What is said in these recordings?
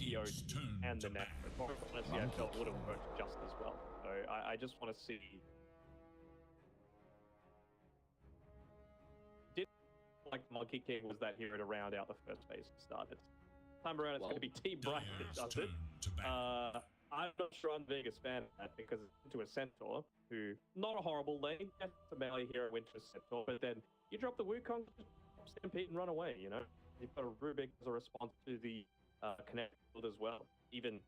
the OG and the net. Honestly, I felt would have worked just as well. So I just want to see. Did like Monkey King was that hero to round out the first phase and started. Time around, it's going to be Team Bright that does it. I'm not sure I'm the biggest fan of that because it's into a Centaur, who, not a horrible lane, it's a melee hero into a Centaur, but then you drop the Wukong, Stampede and run away, you know? You've got a Rubik as a response to the Connect build as well. Even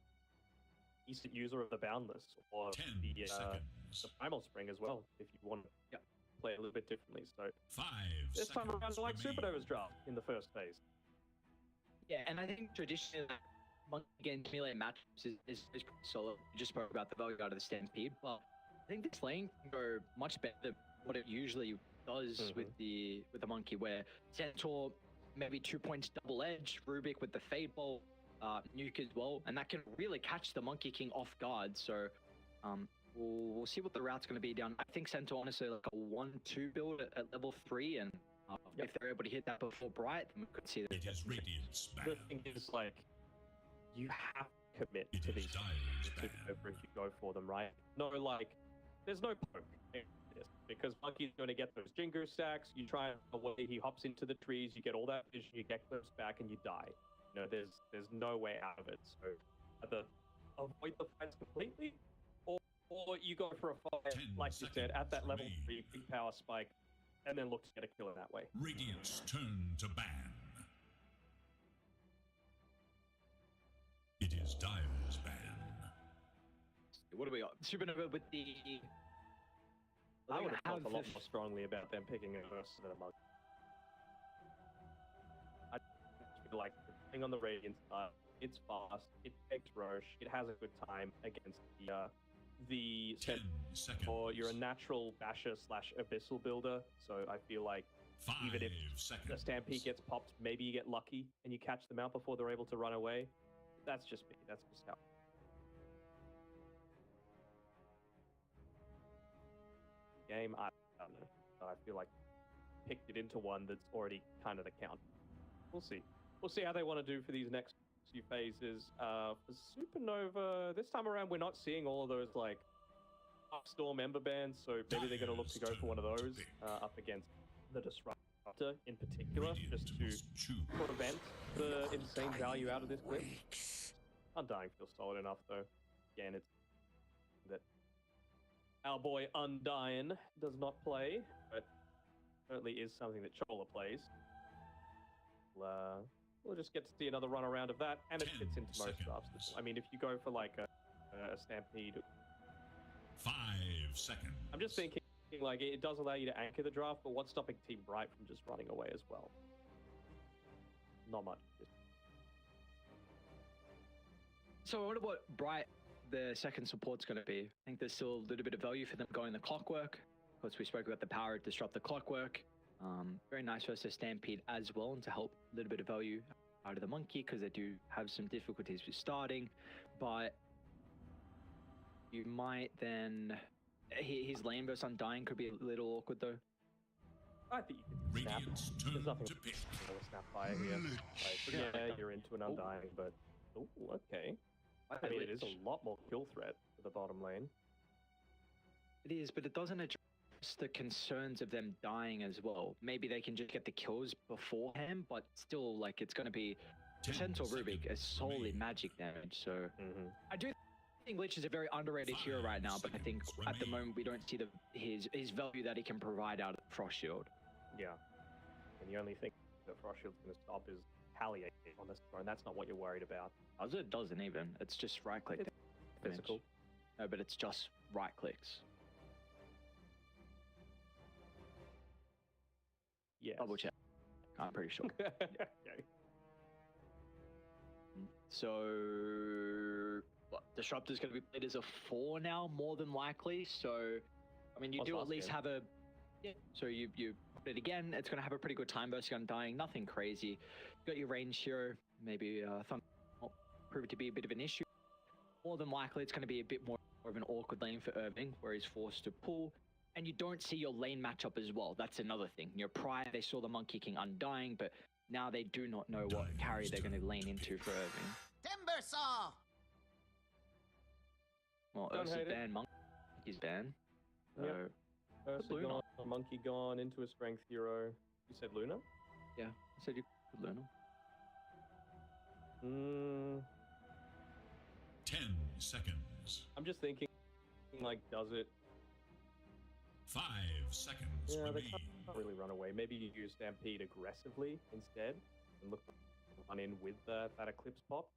decent user of the Boundless or the Primal Spring as well, if you want to play a little bit differently. So this time around, I like Supernova's draft in the first phase. Yeah, and I think traditionally, Monkey against melee matchups is pretty solid. You just spoke about the value out of the Stampede. Well, I think this lane can go much better than what it usually does with the Monkey, where Centaur maybe 2 points double edge, Rubik with the Fade Bolt, Nuke as well, and that can really catch the Monkey King off guard. So we'll see what the route's going to be down. I think Centaur honestly like a 1-2 build at level 3, and if they're able to hit that before Bright, then we could see that. It is Radiant's The thing is, like, you have to commit to these if you go for them, right? No, like, there's no poke in this because Monkey's going to get those Jingu stacks. You try and away, he hops into the trees, you get all that vision, you get clips back, and you die. You know, there's no way out of it. So either avoid the fights completely, or you go for a fight, like you said, at that level 3 big power spike, and then look to get a kill in that way. Radiant's turn to ban. It is Dire's ban. What do we got? Supernova with the... I would have felt a lot more strongly about them picking a versus than a Monk. I feel like the thing on the Radiant side, it's fast, it takes Roche, it has a good time against the 10 seconds. Or you're a natural basher / abyssal builder, so I feel like even if the Stampede gets popped, maybe you get lucky and you catch them out before they're able to run away. That's just me. That's just how. Game, I don't know. I feel like picked it into one that's already kind of the count. We'll see. We'll see how they want to do for these next few phases. For Supernova, this time around, we're not seeing all of those like Storm Ember bands, so maybe they're going to look to go for one of those up against the Disruptor in particular, just to prevent the insane value out of this clip. Undying feels solid enough, though. Again, it's that our boy Undying does not play, but certainly is something that Chola plays. We'll just get to see another run around of that, and it fits into most drafts. I mean, if you go for like a Stampede... 5 seconds. I'm just thinking, like, it does allow you to anchor the draft, but what's stopping Team Bright from just running away as well? Not much. So I wonder what Bright, the second support's going to be. I think there's still a little bit of value for them going the Clockwork. Of course, we spoke about the power to disrupt the Clockwork. Very nice versus Stampede as well, and to help a little bit of value out of the Monkey, because they do have some difficulties with starting. But you might then... His lane versus Undying could be a little awkward, though. I think you can snap. There's nothing to pick. Snap fire here. Like, yeah, you're into an Undying, but... Oh, okay. I mean, it is a lot more kill threat for the bottom lane. It is, but it doesn't address the concerns of them dying as well. Maybe they can just get the kills beforehand, but still, like, it's going to be Centaur Rubik is solely magic damage. So I do think Lich is a very underrated hero right now, but I think at the moment we don't see his value that he can provide out of Frost Shield. Yeah, and the only thing that Frost Shield's going to stop is palliate on this, and that's not what you're worried about. It doesn't even. It's just right click. It's physical. No, but it's just right clicks. Yeah. Double check. I'm pretty sure. Okay. So, what, Disruptor's going to be played as a 4 now, more than likely. So, I mean, you do at least have a... Yeah, so you put it again, it's going to have a pretty good time versus Undying, nothing crazy. You got your range hero, maybe Thunder will prove to be a bit of an issue. More than likely, it's going to be a bit more of an awkward lane for Irving, where he's forced to pull. And you don't see your lane matchup as well. That's another thing. Your prior, they saw the Monkey King Undying, but now they do not know what carry they're going to lane into for Irving. Timber Timbersaw! Well, Don't Ursa's hate it. banned, Monkey's banned. So, Yep. Ursa Luna. gone, Monkey gone, into a strength hero. You said Luna? yeah, I said you could learn them. Mm, 10 seconds. I'm just thinking, like, does it? 5 seconds Yeah, they remain. can't really run away. Maybe you use Stampede aggressively instead and look to run in with that Eclipse pop.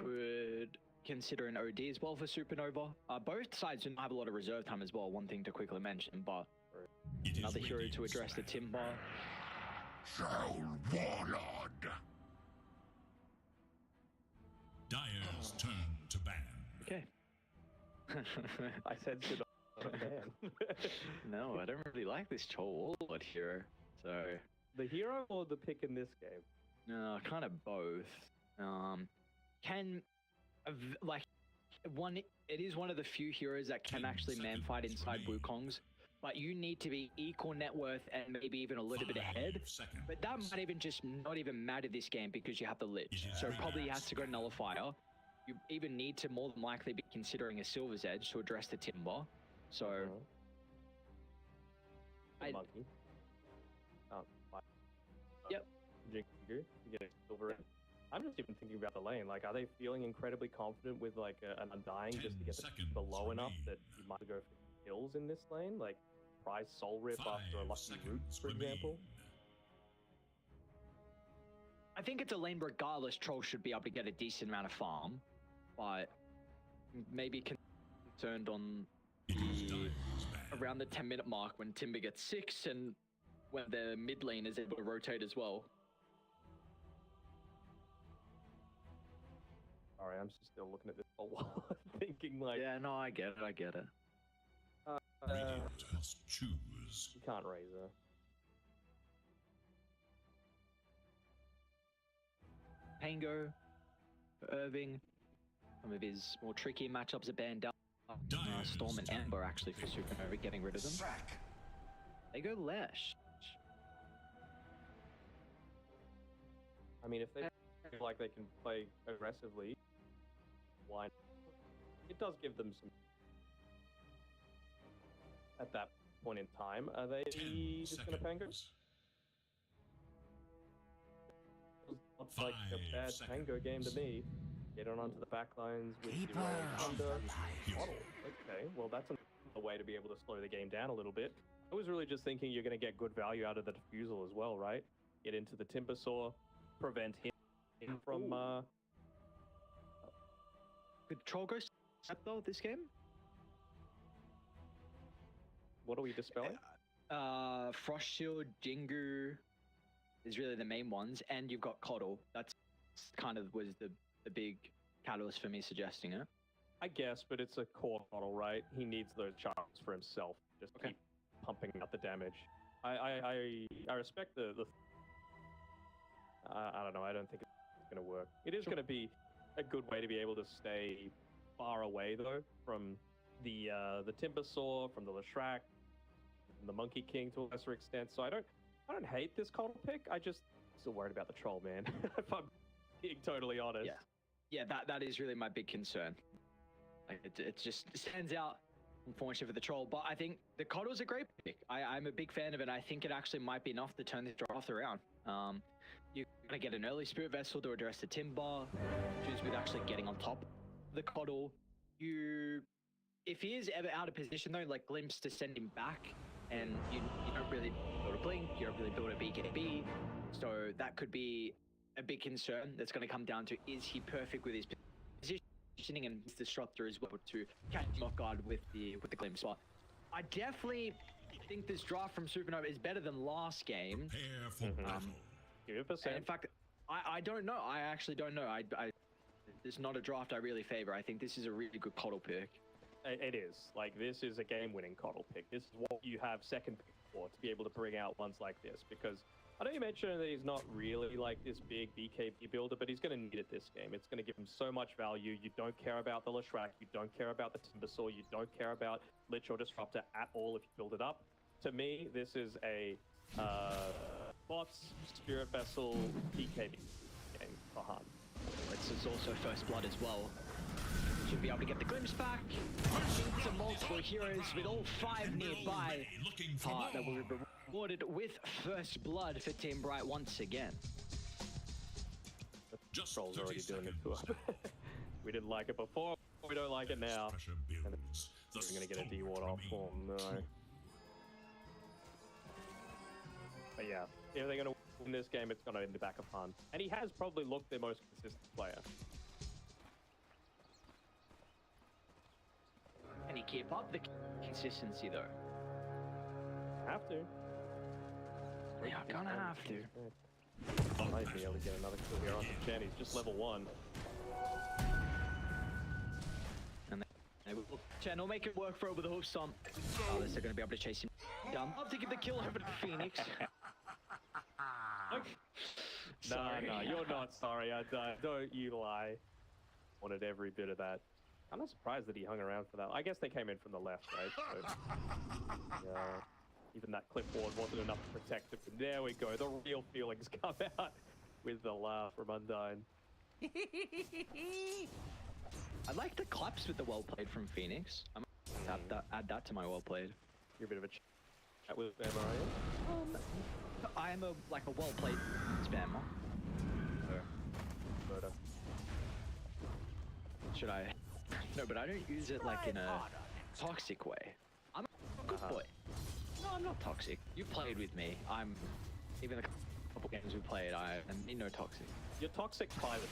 Could consider an OD as well for Supernova. Both sides do not have a lot of reserve time as well, one thing to quickly mention, but It is another hero to Radiant's address the turn. Timber. Soul Warlord. Dyer's turn to ban. Okay. I said to not ban. No, I don't really like this Troll Warlord hero, so The hero or the pick in this game? no, kind of both. Like one, it is one of the few heroes that can 10 actually man fight seconds inside remain. Wukong's, but you need to be equal net worth and maybe even a little bit 5 ahead. seconds. But that might even just not even matter this game because you have the Lich. It is So probably has Radiant's to go turn. Nullifier. You even need to more than likely be considering a Silver's Edge to address the Timber. So The I- monkey. Oh, my- Yep. Jingu to get a silver. I'm just even thinking about the lane. Like, are they feeling incredibly confident with like an Undying just to 10 get the seconds below enough remain. that you might go for kills in this lane? Like, prize Soul Rip 5 after a Lucky Root, seconds for example. remain. I think it's a lane regardless. Troll should be able to get a decent amount of farm, but maybe concerned on It is the Dyer's ban. around the 10-minute mark when Timber gets 6 and when the mid lane is able to rotate as well. Sorry, I'm just still looking at this whole wall, thinking like, Yeah, no, I get it. I get it. Radiant must choose. you can't raise her. Pango, Irving, some of his more tricky matchups are banned out. Storm and Amber actually for Supernova getting rid of them. Sack. They go Lash. I mean, if they feel like they can play aggressively, why not? It does give them some. At that point in time, are they 10 just going to Pango? seconds. Looks like a 5 bad seconds. Pango game to me. Get on onto the back lines with Keeper zero of under the light. model. Okay, well that's a way to be able to slow the game down a little bit. I was really just thinking you're going to get good value out of the Diffusal as well, right? Get into the Timber Saw, prevent him from Could Troll go step though this game? what are we dispelling? Frost Shield, Jingu is really the main ones, and you've got Coddle. That's kind of was the big catalyst for me suggesting it. I guess, but it's a core model, right? He needs those charms for himself. Just Okay. keep pumping out the damage. I respect the I don't know. I don't think it's going to work. It is going to be a good way to be able to stay far away though from the Timber Saw, from the Leshrac, from the Monkey King to a lesser extent. So I don't hate this Coddle pick. I just still worried about the Troll, man. If I'm being totally honest. Yeah. Yeah, that is really my big concern. Like, it just stands out, unfortunately, for the Troll. But I think the Coddle's a great pick. I'm a big fan of it. I think it actually might be enough to turn this draft around. You're going to get an early Spirit Vessel to address the Timber, choose with actually getting on top of the Coddle. If he is ever out of position, though, like Glimpse to send him back, and you don't really build a Blink, you don't really build a BKB, so that could be a big concern. That's going to come down to, is he perfect with his positioning and his Disruptor as well to catch him off guard with the Glimpse. But I definitely think this draft from Supernova is better than last game. Prepare for Mhm. battle. Give it a And percent. in fact, I don't know. I actually don't know. This is not a draft I really favor. I think this is a really good Coddle pick. It is. Like, this is a game-winning Coddle pick. This is what you have second pick for, to be able to bring out ones like this. Because I know you mentioned that he's not really like this big BKB builder, but he's going to need it this game. It's going to give him so much value. You don't care about the Leshrac. You don't care about the Timber Saw. You don't care about Lich or Disruptor at all if you build it up. To me, this is a bots, Spirit Vessel, BKB game, is also first blood as well. Should be able to get the glimpse back. Some multiple heroes with all 5 nearby. Looking for That will more. be rewarded with first blood for Team Bright once again. Just Troll's 30 already doing it to us. seconds. We didn't like it before, we don't like it now. Pressure builds. The We're gonna get a stalk D-ward off. Oh remains. no. But yeah, if they're gonna win this game, it's gonna in the back of Han. And he has probably looked their most consistent player. Can he keep up the consistency though? Have to. Yeah, gonna have to. Might be able to get another kill here on the Chen. He's just level 1. And they will. Chen will make it work for over the hoof stomp. Oh, they're still gonna be able to chase him down. Love to give the kill over to Phoenix. Sorry. No, you're not sorry. Don't you lie. Wanted every bit of that. I'm not surprised that he hung around for that. I guess they came in from the left, right? So, yeah. Even that clipboard wasn't enough to protect him. There we go. The real feelings come out with the laugh from Undyne. I like the claps with the well played from Phoenix. I might add that to my well played. You're a bit of a chat with MRIA. I am a well played spammer. Murder. Should I? No, but I don't use it like in a toxic way. I'm a good boy. No, I'm not toxic. You played with me. I'm even the couple games we played. I am no toxic. You're toxic pilot,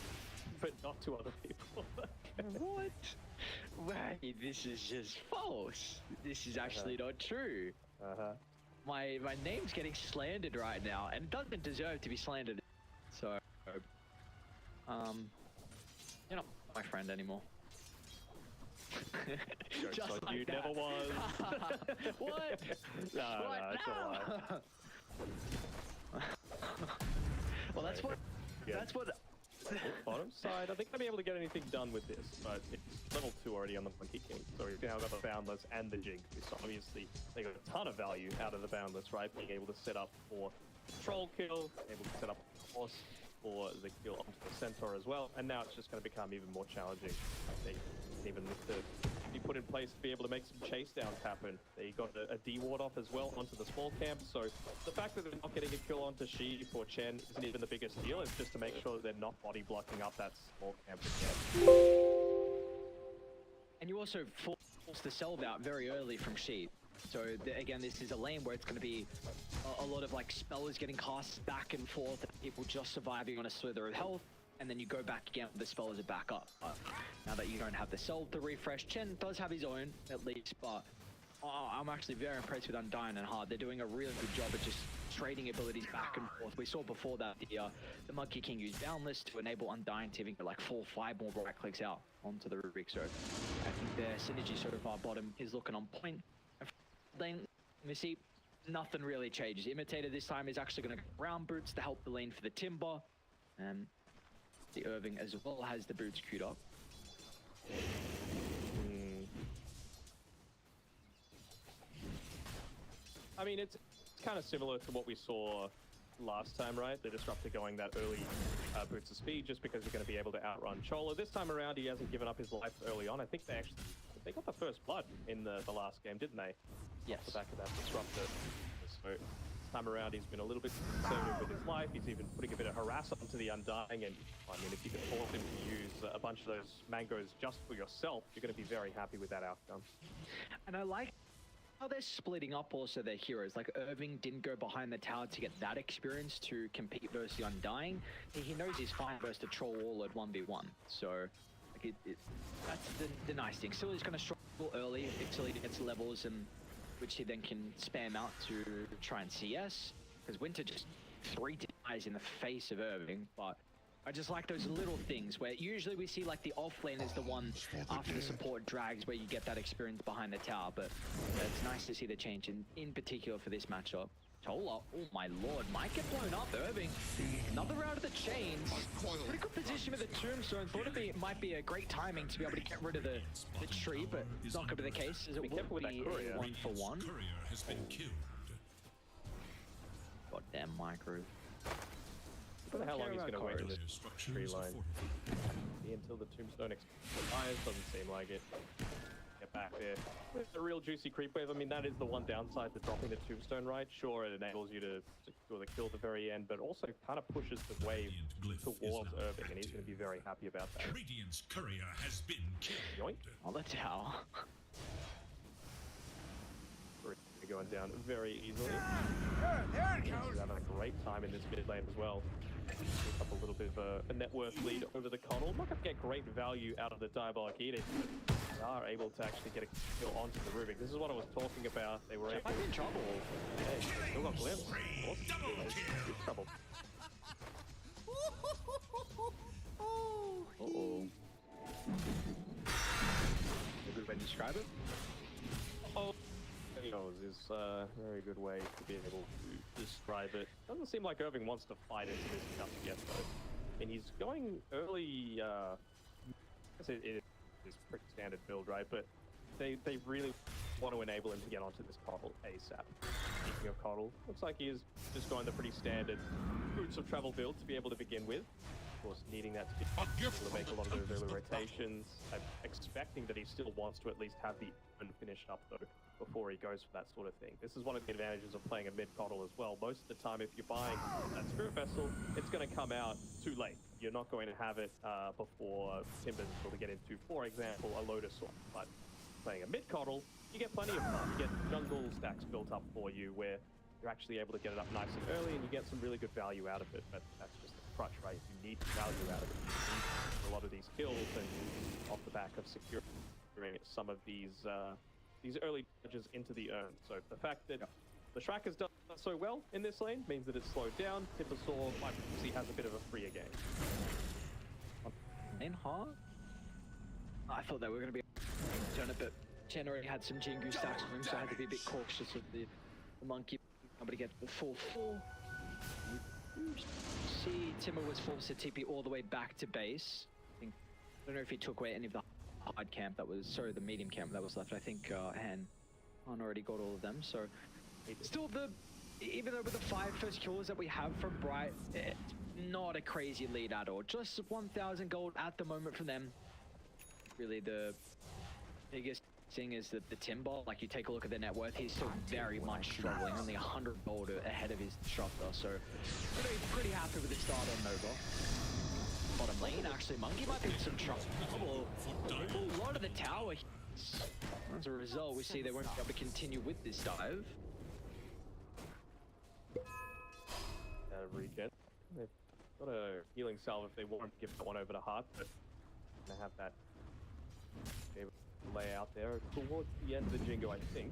but not to other people. What? Wait, this is just false. This is actually not true. My name's getting slandered right now, and it doesn't deserve to be slandered. So, you're not my friend anymore. Just like you that. never was. What? No, What? no, it's a lie. Well, that's what. Yeah. That's what. Bottom side, I think I'll be able to get anything done with this, but it's level 2 already on the Monkey King, so we've now got the Boundless and the Jig. So obviously, they got a ton of value out of the Boundless, right? Being able to set up for Troll kill, able to set up a horse for the kill onto the Centaur as well, and now it's just going to become even more challenging. They even need to be put in place to be able to make some chase downs happen. They got a D-ward off as well onto the small camp, so the fact that they're not getting a kill onto Sheep or Chen isn't even the biggest deal. It's just to make sure that they're not body blocking up that small camp again. And you also force the Selv out very early from Sheep. So again, this is a lane where it's going to be a lot of like spells getting cast back and forth, and people just surviving on a slither of health, and then you go back again with the spell as a backup. But now that you don't have the Selv to refresh, Chen does have his own at least, but I'm actually very impressed with Undyne and Hard. They're doing a really good job of just trading abilities back and forth. We saw before that the Monkey King used Boundless to enable Undyne to even get like 4 or 5 more right clicks out onto the Rubik. So I think their synergy so far bottom is looking on point. Lane, we see nothing really changes. Imitator this time is actually going to go brown boots to help the lane for the Timber. And the Irving as well has the boots queued up. I mean, it's kind of similar to what we saw last time, right? The Disruptor going that early boots of speed just because you're going to be able to outrun Chola. This time around, he hasn't given up his life early on. I think they got the first blood in the last game, didn't they? Yes. Off the back of that Disruptor. So this time around, he's been a little bit conservative with his life. He's even putting a bit of harass onto the Undying. And I mean, if you can force him to use a bunch of those mangoes just for yourself, you're going to be very happy with that outcome. And I like how they're splitting up also their heroes. Like Irving didn't go behind the tower to get that experience to compete versus the Undying. He knows he's fine versus the Troll Wall at 1v1. So like that's the nice thing. Still, he's going to struggle early until he gets levels, and which he then can spam out to try and CS. Because Winter just 3 denies in the face of Irving, but I just like those little things where usually we see like the off lane is the one after the support drags where you get that experience behind the tower, but it's nice to see the change in particular for this matchup. Chola, oh my lord, might get blown up. Irving, another round of the chains. Pretty good position with the tombstone. Thought might be a great timing to be able to get rid of the tree, but it's not going to be the case, as it will be a 1-for-1. Courier has been killed. Goddamn micro. I don't know how long he's going to wait in Their this structures tree are line. fortified. Maybe until the tombstone expires, doesn't seem like it. Get back there. With the real juicy creep wave, I mean, that is the one downside to dropping the tombstone, right? Sure, it enables you to secure the kill at the very end, but also kind of pushes the wave Radiant glyph is towards now Irving, and he's going to be very happy about that. Radiant's courier has been killed. Yoink. On the tower. Going down very easily. There it He's goes. having a great time in this mid lane as well. Pick up a little bit of a net worth lead over the Connell. Not going to get great value out of the Diabolic Edict, but they are able to actually get a kill onto the Rubik. This is what I was talking about. They were able I'm in trouble. Hey, still got glimpse. Awesome. Good trouble. Uh-oh. A good way to describe it? Oh, is a very good way to be able to describe it. Doesn't seem like Irving wants to fight into this just yet, though. And he's going early. I guess it is pretty standard build, right? But they really want to enable him to get onto this Coddle ASAP. Speaking of Coddle, looks like he is just going the pretty standard Boots of Travel build to be able to begin with. Of course, needing that to be able to make a lot of those early rotations. I'm expecting that he still wants to at least have the open finished up, though, before he goes for that sort of thing. This is one of the advantages of playing a mid-Coddle as well. Most of the time, if you're buying that Spirit Vessel, it's going to come out too late. You're not going to have it before Timbers will get into, for example, a Lotus Swap. But playing a mid-Coddle, you get plenty of time. You get jungle stacks built up for you where you're actually able to get it up nice and early, and you get some really good value out of it. But that's just the crutch, right? You need value out of it. You need a lot of these kills, and off the back of securing some of these early dodges into the urn. So the fact that the Shrek has done so well in this lane means that it's slowed down. Timbersaw might see has a bit of a freer game. In hard? I thought they were going to be turn it, but Chen already had some Jingu stacks for him, so I had to be a bit cautious of the monkey. Able to get the full. See, Timber was forced to TP all the way back to base. I don't know if he took away any of the hard camp that was, sorry, the medium camp that was left. I think Han already got all of them, so still even though with the 5 first kills that we have from Bright, it's not a crazy lead at all. Just 1,000 gold at the moment from them. Really the biggest thing is that the Timber, like you take a look at their net worth, he's still very much struggling, only 100 gold ahead of his disruptor, so pretty happy with the start on Nova. Bottom lane, actually, Monkey might be in some trouble. A lot of the tower hits. As a result, we see they won't be able to continue with this dive. Regen. They've got a healing salve if they want to give that one over to Heart, but they have that lay out there towards the end of the Jingo, I think.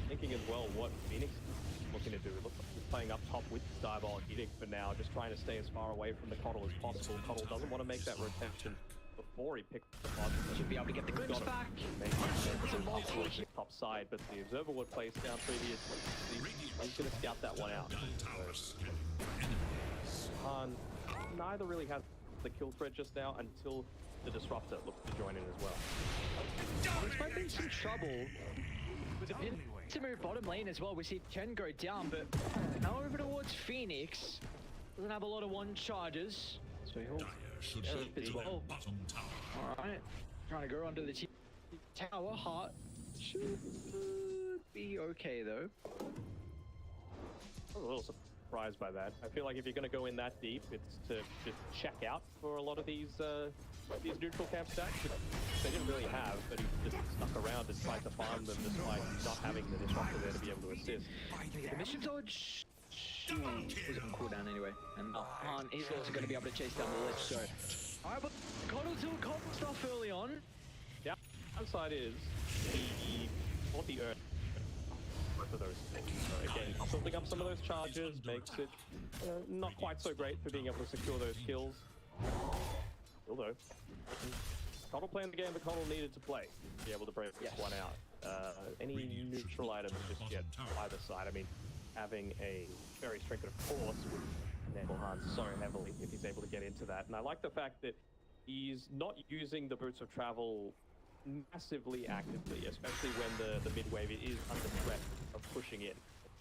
Thinking as well what Phoenix is looking to do. It looks like he's playing up top with the Diabolic Edict for now, just trying to stay as far away from the Coddle as possible. Coddle doesn't want to make that rotation before he picks the pod. Should be able to get the glimpse back. Top side, but the Observer would place down previously. He's going to scout that one out. Han neither really has the kill threat just now until the Disruptor looks to join in as well. This might be in some trouble with the pin to move bottom lane as well. We see Chen go down, but now over towards Phoenix. Doesn't have a lot of one charges, so he'll Should help as well. bottom tower. Alright, trying to go under the tower. Heart should be okay though. I was a little surprised by that. I feel like if you're going to go in that deep, it's to just check out for a lot of these neutral camp stacks, which they didn't really have, but he just stuck around and tried to farm them despite not having the Disruptor there to be able to assist. The mission dodge was on cooldown anyway, and Han is also going to be able to chase down the ledge, so... Alright, but Coddle still caught stuff early on. Yeah, downside is he bought the Earth. Both of those things. So again, building up some of those charges makes it not quite so great for being able to secure those kills. Still though, Coddle playing the game that Coddle needed to play to be able to break this one out. Any neutral items just get either side. I mean, having a very strength of force would enable Han so heavily if he's able to get into that. And I like the fact that he's not using the Boots of Travel massively actively, especially when the mid wave is under threat of pushing in,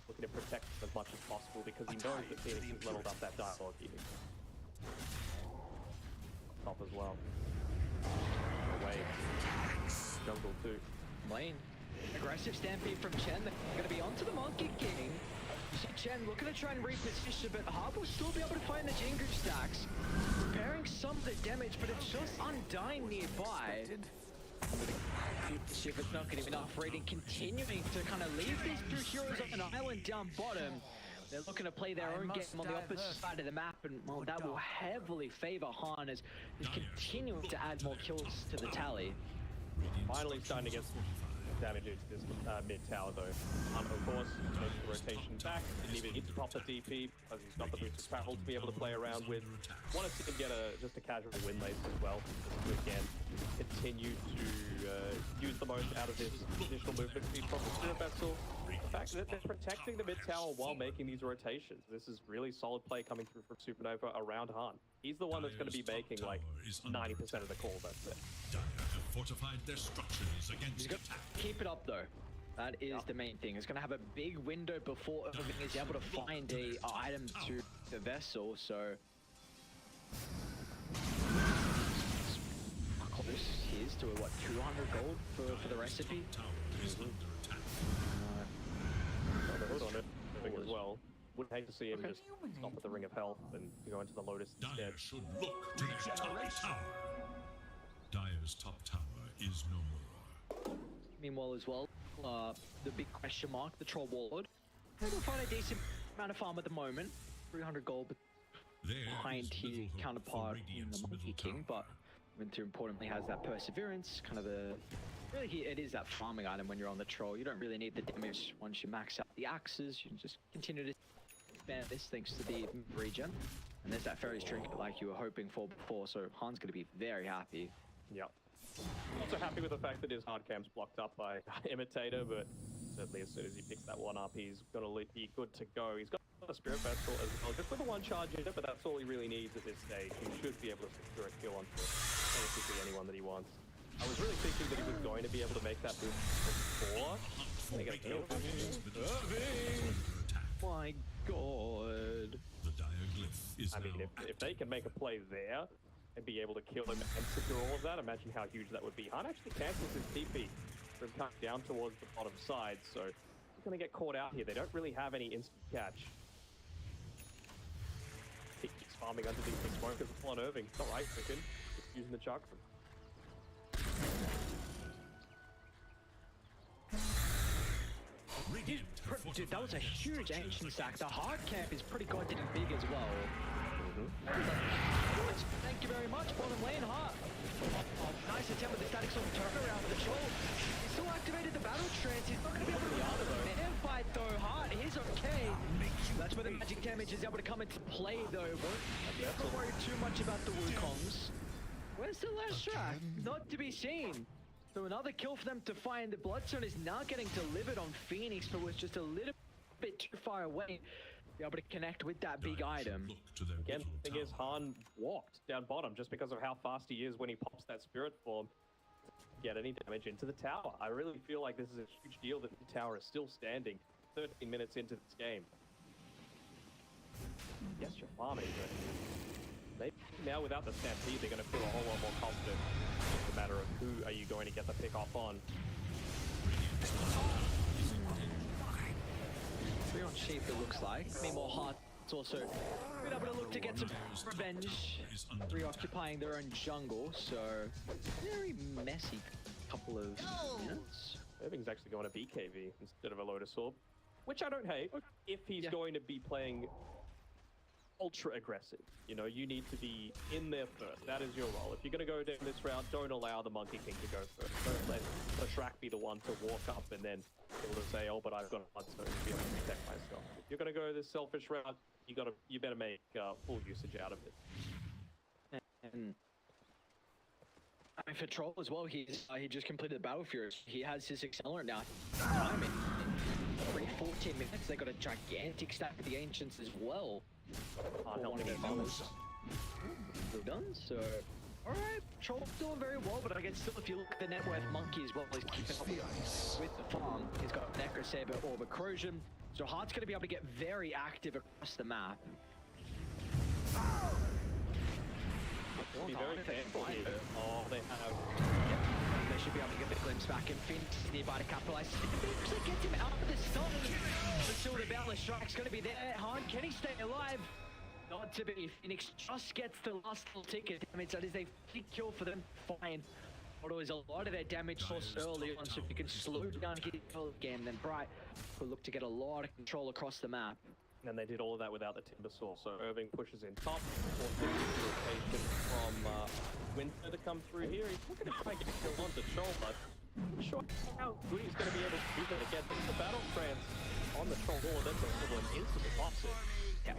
looking to protect as much as possible because he knows that Phoenix has leveled up that Diabolic Edict. Top as well. away. Jungle too. Lane. Aggressive stampede from Chen. They're going to be onto the Monkey King. You see Chen looking to try and reposition, but Harp will still be able to find the Jingu stacks. Repairing some of the damage, but it's just Undyne nearby. See if it's not getting enough rating, continuing to kind of leave these two heroes on an island down bottom. They're looking to play their own game on the opposite side of the map, and well, that will heavily favor Han as he's continuing to add more kills to the tally. Finally starting to get some damage into this mid tower though. Of course, makes the rotation back. Didn't even get to pop the DP because he's got the boosted travel to be able to play around with. Want to see him get just a casual win lane as well. Just to, again, continue to use the most out of his additional movement speed from the Spirit Vessel. The fact that they're protecting the mid tower while making these rotations. This is really solid play coming through from Supernova around Han. He's the one that's going to be making like 90% of the calls, that's it. Dire have fortified their structures against attack. Keep it up though. That is the main thing. It's going to have a big window before Irving is able to find a item to the vessel, so... Close here's to what, 200 gold for the recipe? Tower is under attack. The hood on it as well. Would hate to see him just stop at the Ring of Health and go into the Lotus instead. Dire should look to their top tower. Dire's top tower is no more. Meanwhile as well, the big question mark, the Troll Warlord. He'll find a decent amount of farm at the moment. 300 gold behind his counterpart in the Monkey King, but even too importantly has that perseverance, kind of the... Really, it is that farming item when you're on the Troll. You don't really need the damage once you max out the axes. You can just continue to expand this thanks to the regen. And there's that Fairy's Trinket like you were hoping for before, so Han's going to be very happy. Yep. Also happy with the fact that his hard cam's blocked up by Imitator, but certainly as soon as he picks that one up, he's going to be good to go. He's got a Spirit Vessel as well, just with a one charge in it, but that's all he really needs at this stage. He should be able to secure a kill onto basically anyone that he wants. I was really thinking that he was going to be able to make that move before. They get a kill. My god. The Dire glyph is I mean, if they can make a play there and be able to kill him and secure all of that, imagine how huge that would be. Han actually cancels his TP from coming down towards the bottom side, so he's going to get caught out here. They don't really have any instant catch. He keeps farming underneath the smoke as well on Irving. It's alright, freaking. Just using the chakra. Dude, that was a huge ancient stack. The hard camp is pretty goddamn big as well. Thank you very much, bottom lane, Hart. Nice attempt with the statics on the turnaround of the Troll. He still activated the battle trance. He's not going to be able to run the man fight though. Hart, he's okay. That's where the magic damage is able to come into play though. Won't be able to worry too much about the Wukongs. Where's the last shot? Not to be seen. So another kill for them to find. The Bloodstone is now getting delivered on Phoenix, but was just a little bit too far away to be able to connect with that big item. Again, the thing is, Han walked down bottom just because of how fast he is when he pops that Spirit Form to get any damage into the tower. I really feel like this is a huge deal that the tower is still standing 13 minutes into this game. Yes, you're farming, but maybe now without the Stampede, they're going to feel a whole lot more confident. It's a matter of who are you going to get the pick off on. 3 on Sheep, it looks like. Meanwhile, Heart's also been able to look to get some revenge, reoccupying their own jungle, so very messy couple of minutes. Irving's actually going to BKB instead of a Lotus Orb, which I don't hate if he's going to be playing ultra aggressive. You know, you need to be in there first. That is your role. If you're going to go down this route, don't allow the Monkey King to go first. Don't let the Shrek be the one to walk up and then be able to say, oh, but I've got a Bloodstone to be able to protect myself. If you're going to go this selfish route, you better make full usage out of it. And I mean, for Troll as well, he just completed the Battle Fury. He has his Accelerant now. Time in 14 minutes, they got a gigantic stack of the Ancients as well. Helping it balance. Done, so... Alright, Troll's doing very well, but I guess still if you look at the net worth, Monkey as well is keeping up with the farm. He's got Necro Saber, Orb of Corrosion, so Heart's going to be able to get very active across the map. Be very careful here. Oh, they have should be able to get the glimpse back, and Phoenix is nearby to capitalize. Actually gets him out of the stun. The Shield of Boundless Strike's going to be there. Han, can he stay alive? Not to be. Phoenix just gets the last little ticket damage. That is a big kill for them. Fine. Although is a lot of their damage source early on, so if you can slow down his kill again, then Bright will look to get a lot of control across the map. And they did all of that without the Timbersaw, so Irving pushes in top, forces the rotation from Winter to come through here. He's looking to try and get a kill onto Troll, but I'm not sure how good he's going to be able to do that again. But the battle trance on the Troll wall, that's an instant toxic. Yeah,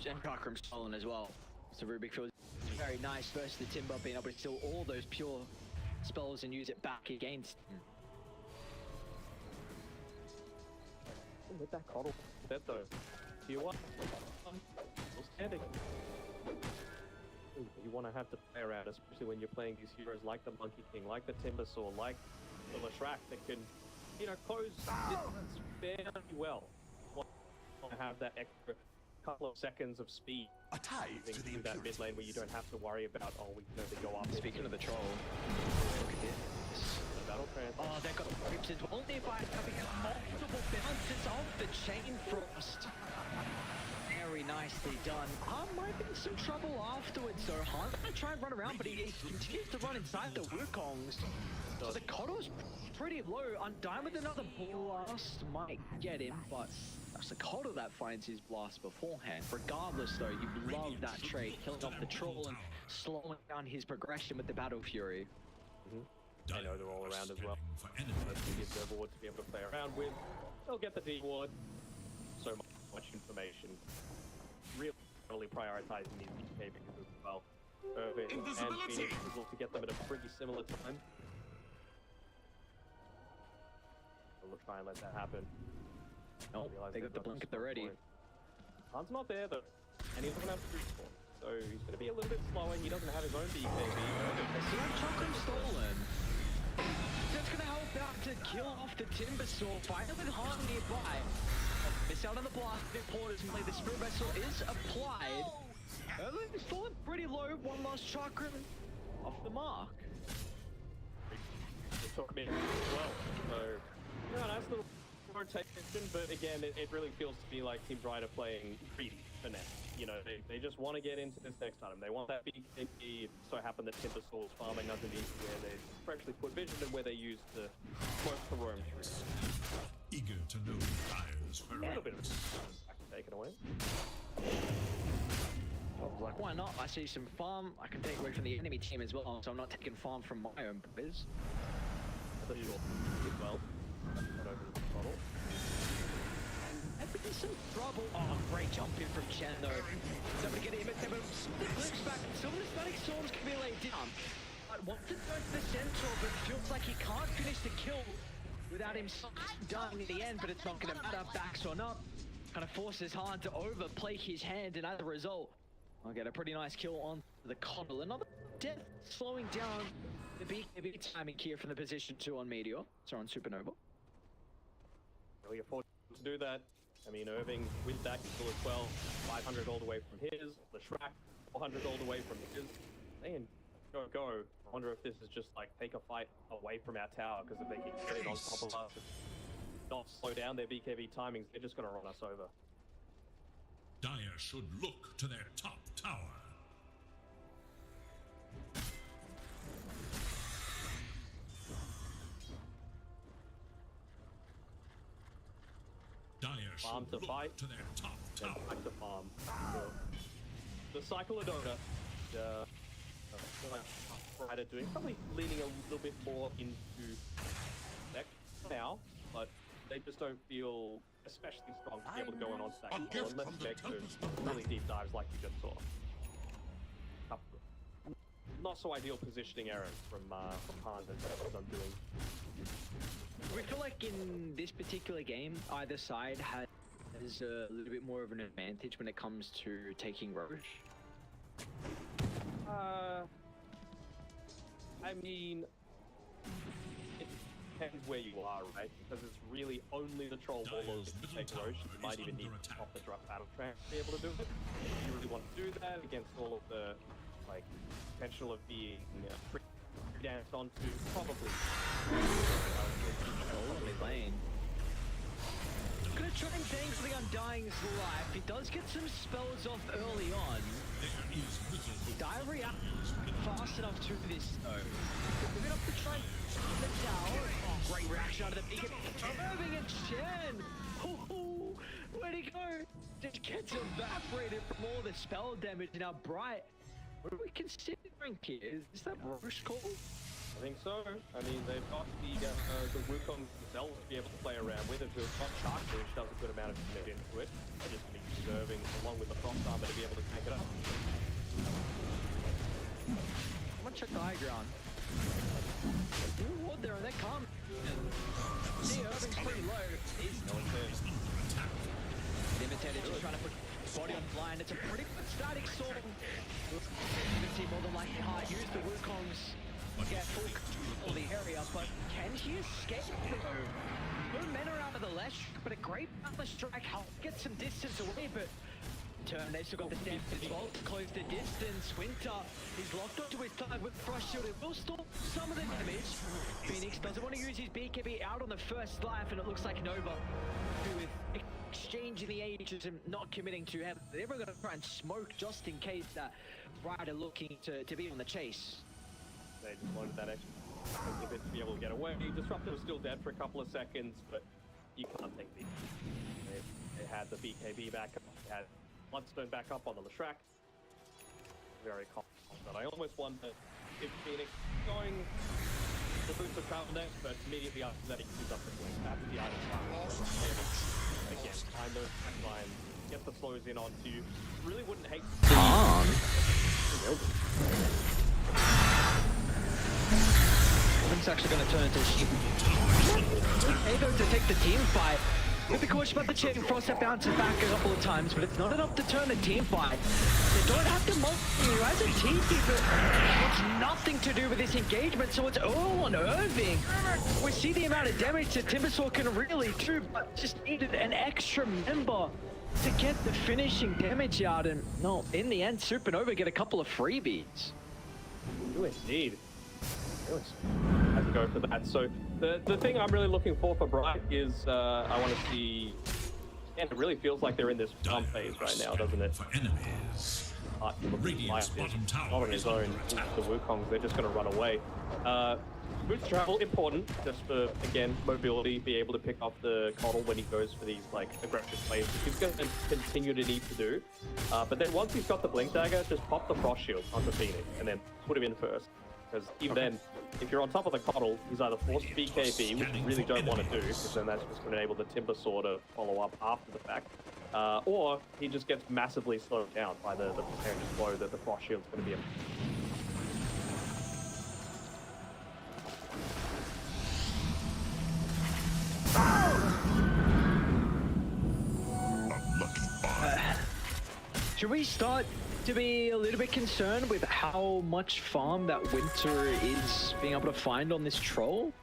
and Darkroom stolen as well. So Rubik feels very nice versus the Timber, being able to steal all those pure spells and use it back against him. With that coddle, dead though. Tier 1, still standing. Ooh, you want to have to play around, especially when you're playing these heroes like the Monkey King, like the Timbersaw, like the Leshrac that can, you know, close distance fairly well. Want to have that extra couple of seconds of speed. A tithe to the that mid lane where you don't have to worry about, oh, we can only go up. Speaking of the Troll, look at this. Battle trance. Oh, they've got grips as well. Nearby having multiple bounces off the Chain Frost. Very nicely done. Might be in some trouble afterwards, so Han's gonna try and run around, but he continues to run inside the Wukongs. So the Coddle's pretty low. Undyne with another blast might get him, but that's the Coddle that finds his blast beforehand. Regardless, though, you love that trade, killing off the Troll and slowing down his progression with the Battle Fury. I know they're all around as well. Let's give their ward to be able to play around with. They'll get the D ward. So much information. Really prioritizing these DK because as well. Irving and Phoenix able to get them at a pretty similar time. We'll try and let that happen. Oh, they got the blink at the ready. Han's not there though, and he doesn't have free spawn. So he's going to be a little bit slow, and he doesn't have his own BKB. See that Choco stolen. That's going to help out to kill off the Timbersaw. Finally with Han nearby. Miss out on the blast. Importantly, the Spirit Vessel is applied. Irving's fallen pretty low. One last chakra off the mark. It took me as well. So, yeah, nice little rotation, but again, it really feels to me like Team Bright are playing greedy for now. You know, they just want to get into this next item. They want that BKB. It so happened that Timbersaw's farming underneath where they freshly put vision and where they used the smoke to roam through. Eager to know Dire's A little bit of a taken away. Like, why not? I see some farm. I can take away from the enemy team as well, so I'm not taking farm from my own biz. I thought you did well. Got over the bottle. In some trouble. Oh, great jump in from Chen though. Somebody get him at them. The flips back. Some of the static storms can be laid down. But wants to go to the central, but feels like he can't finish the kill without him done in the end, but it's not going to matter. Backs or not. Kind of forces hard to overplay his hand, and as a result, I'll get a pretty nice kill on the Coddle. Another death slowing down the BKB timing here from the position 2 on Meteor. So on Supernova. Really afford to do that. I mean, Irving with that kill as well, 500 all the way from his. Leshrac, 400 all the way from his. Man, go. I wonder if this is just like take a fight away from our tower, because if they keep getting on top of us and not slow down their BKB timings, they're just going to run us over. Dire should look to their top tower. Dire Farm should to look fight, to their top then tower. back to farm. The cycle of Dota. Rider doing probably leaning a little bit more into deck now, but they just don't feel especially strong to be able to go on stack unless deck moves really deep dives like you just saw. Not so ideal positioning errors from Hans and what I'm doing. We feel like in this particular game, either side has a little bit more of an advantage when it comes to taking Roche. I mean, it depends where you are, right? Because it's really only the Troll Warlords that can take Roche. You might even need off the drop battle track to be able to do it. You really want to do that against all of the, like, potential of being dance onto probably. Lovely lane. Gonna try and bang for the Undying's life. He does get some spells off early on. Dire reacts fast enough to this though. We're gonna have to try and keep it down. Oh, great reaction out of the beacon. Irving and Chen. Oh, where'd he go? Just gets evaporated from all the spell damage. Now Bright, what are we considering here? Is that Roche call? I think so. I mean, they've got the Wukong themselves to be able to play around with. If it's got Shark, which does a good amount of commit into it, they're just going to be deserving, along with the Frost Armor, to be able to tank it up. I'm gonna check the high ground. New ward there, and they come. See, Irving's pretty low. He's No one's there. Imitated, just trying to put his body on the line. It's a pretty good static sword. Imitated more than likely hard. Use the Wukong's get full control of the area, but can she escape though? No men are out of the Lesh, but a great Atlas strike helps get some distance away, but turn, they've still got the stamp as well to close the distance. Winter is locked onto his side with Frost Shield. It will stop some of the damage. Phoenix doesn't want to use his BKB out on the first life, and it looks like Nova, who is exchanging the ages and not committing too heavily. They're going to try and smoke just in case that Rider looking to be on the chase. They just wanted that extra bit to be able to get away. Disruptor was still dead for a couple of seconds, but you can't take the. They had the BKB back up, they had Bloodstone back up on the Leshrac. Very confident. But I almost wonder if Phoenix going the boots of travel next, but immediately after that he gives up the blink. That's the item fire. Again, find those lines, get the slows in onto you. Really wouldn't hate to It's actually going to turn into a sheep. Able to take the team fight. With the coach about the chain, Frost that bounces back a couple of times, but it's not enough to turn the team fight. They don't have to multi as a team keeper. It's nothing to do with this engagement, so it's all on Irving. We see the amount of damage that Timbersaw can really do, but just needed an extra member to get the finishing damage out, and no, in the end, Supernova get a couple of freebies. do indeed. Really have to go for that. So the thing I'm really looking for Bright is I want to see, and it really feels like they're in this farm phase right now, doesn't it? For enemies. Radiant's bottom tower not on his is under own. attack. The Wukongs, they're just going to run away. Boots travel important, just for, again, mobility, be able to pick off the Coddle when he goes for these like aggressive plays, which he's going to continue to need to do. But then once he's got the Blink Dagger, just pop the Frost Shield onto Phoenix and then put him in first. Because even then, if you're on top of the Coddle, he's either forced to BKB, which you really don't want to do, because then that's just going to enable the Timber Saw to follow up after the fact. Or he just gets massively slowed down by the percentage blow that the Frost Shield's going to be in. Should we start to be a little bit concerned with how much farm that Winter is being able to find on this troll?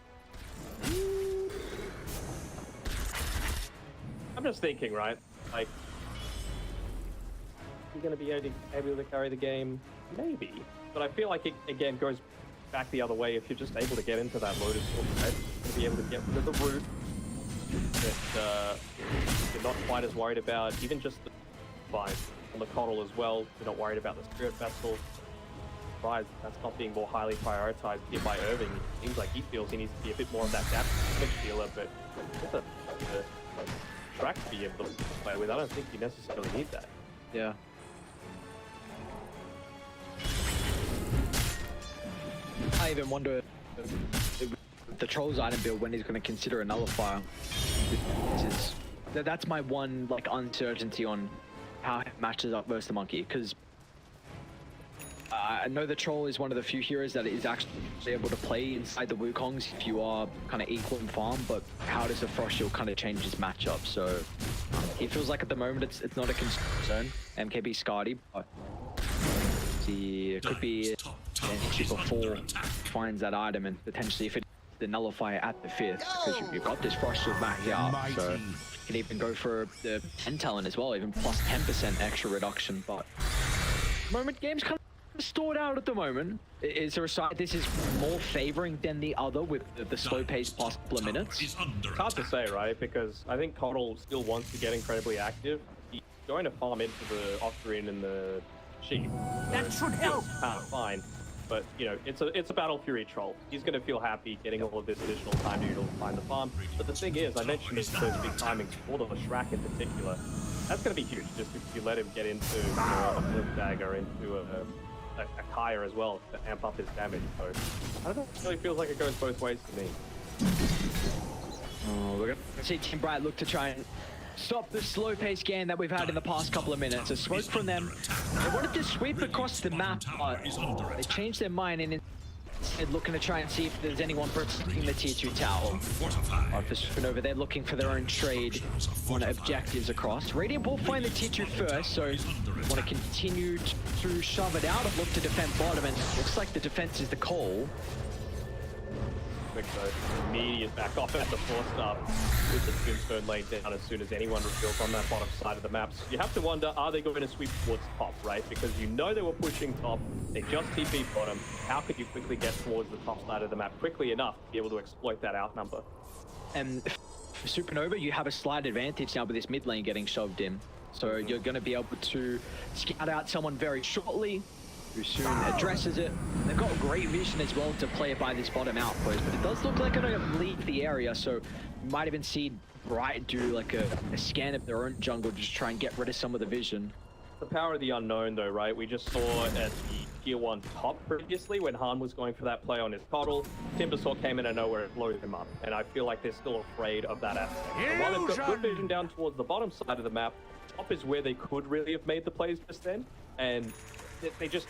I'm just thinking, right? Like, you're going to be able to carry the game? Maybe. But I feel like it, again, goes back the other way. If you're just able to get into that Lotus Orb, right? You're going to be able to get rid of the root that you're not quite as worried about. Even just the vine on the Coddle as well. You're not worried about the Spirit Vessel. Surprised that's not being more highly prioritized here by Irving. It seems like he feels he needs to be a bit more of that damage dealer, but with the track to be able to play with, I don't think you necessarily need that. Yeah. I even wonder if the Troll's item build when he's going to consider a nullifier. That's my one like uncertainty on how it matches up versus the Monkey, because I know the Troll is one of the few heroes that is actually able to play inside the Wukongs if you are kind of equal in farm, but how does the Frost Shield kind of change his matchup? So it feels like at the moment it's not a concern. MKB Scardy, but it could be an issue before he finds that item, and potentially if it's the nullifier at the 5th, because you've got this Frost Shield back here, so you can even go for the 10 talent as well, even plus 10% extra reduction. But moment game's kind of stored out at the moment. Is there a side this is more favoring than the other with the slow pace past couple of minutes? Is under It's hard to attack. say, right? Because I think Coddle still wants to get incredibly active. He's going to farm into the Octarine and the Sheep. That should help. Fine. But, you know, it's a Battle Fury troll. He's going to feel happy getting all of this additional time to find the farm. But the thing is, I mentioned those big timings for the Shrek in particular. That's going to be huge, just if you let him get into a Flip Dagger, into a Kaya as well, to amp up his damage. So, I don't know, it really feels like it goes both ways to me. Oh, we're going to see Team Bright look to try and stop the slow pace game that we've had in the past couple of minutes. A smoke from them. They wanted to sweep across the map, but they changed their mind and instead looking to try and see if there's anyone protecting the tier 2 tower. Fortify. For Supernova, they're looking for their own trade on objectives across. Radiant will find the tier 2 first, so want to continue to shove it out and look to defend bottom, and looks like the defense is the call. So immediate back off at the 4-star with the Tombstone laid down as soon as anyone reveals on that bottom side of the map. So you have to wonder, are they going to sweep towards top, right? Because you know they were pushing top, they just TP bottom. How could you quickly get towards the top side of the map quickly enough to be able to exploit that outnumber? And for Supernova, you have a slight advantage now with this mid lane getting shoved in. So you're going to be able to scout out someone very shortly, who soon addresses it. They've got great vision as well to play it by this bottom outpost, but it does look like they're going to leave the area, so you might even see Bright do like a scan of their own jungle just try and get rid of some of the vision. The power of the unknown though, right? We just saw at the tier 1 top previously when Han was going for that play on his Coddle. Timbersaw came in and nowhere and loaded him up, and I feel like they're still afraid of that aspect. And while they've got good vision down towards the bottom side of the map, top is where they could really have made the plays just then, and they just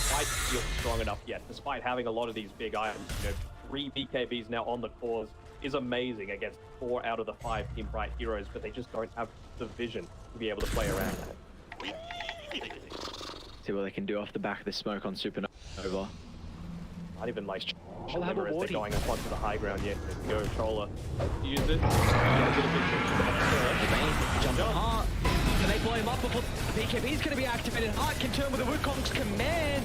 quite feel strong enough yet, despite having a lot of these big items. You know, 3 BKBs now on the cause is amazing against 4 out of the 5 Team Bright heroes, but they just don't have the vision to be able to play around that. See what they can do off the back of the smoke on Supernova. Not even like I'll have a as they're wardy. going up onto the high ground yet. Go Troller. Use it. Jump on Heart. Can they blow him up before the BKB is going to be activated? Heart can turn with the Wukong's command,